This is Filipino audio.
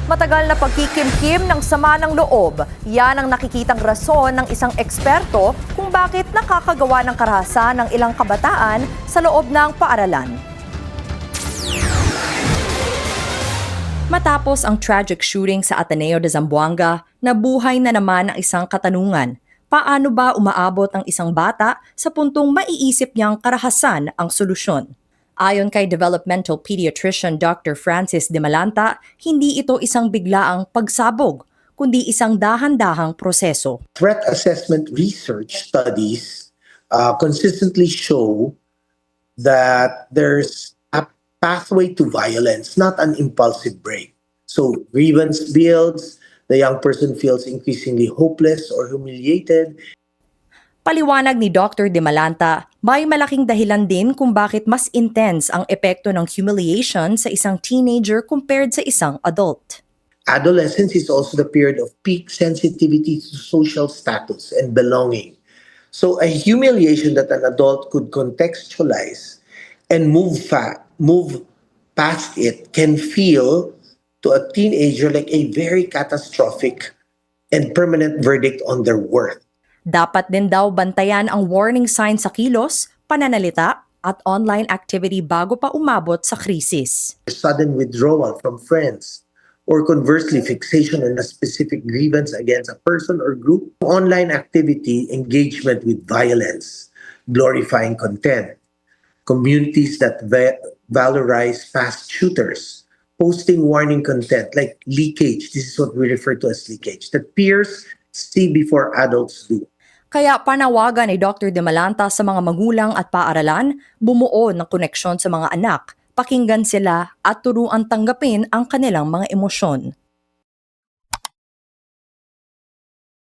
Matagal na pagkikimkim ng sama ng loob. Yan ang nakikitang rason ng isang eksperto kung bakit nakakagawa ng karahasan ng ilang kabataan sa loob ng paaralan. Matapos ang tragic shooting sa Ateneo de Zamboanga, nabuhay na naman ang isang katanungan. Paano ba umaabot ang isang bata sa puntong maiisip niyang karahasan ang solusyon? Ayon kay developmental pediatrician Dr. Francis De Malanta, hindi ito isang biglaang pagsabog, kundi isang dahan-dahang proseso. Threat assessment research studies consistently show that there's a pathway to violence, not an impulsive break. So grievance builds, the young person feels increasingly hopeless or humiliated. Paliwanag ni Dr. De Malanta, may malaking dahilan din kung bakit mas intense ang epekto ng humiliation sa isang teenager compared sa isang adult. Adolescence is also the period of peak sensitivity to social status and belonging. So a humiliation that an adult could contextualize and move past it can feel to a teenager like a very catastrophic and permanent verdict on their worth. Dapat din daw bantayan ang warning signs sa kilos, pananalita at online activity bago pa umabot sa krisis. Sudden withdrawal from friends, or conversely, fixation on a specific grievance against a person or group. Online activity, engagement with violence, glorifying content, communities that valorize fast shooters, posting warning content like leakage. This is what we refer to as leakage, that peers see before adults do. Kaya panawagan ni Dr. De Malanta sa mga magulang at paaralan, bumuo ng koneksyon sa mga anak, pakinggan sila at turuan tanggapin ang kanilang mga emosyon.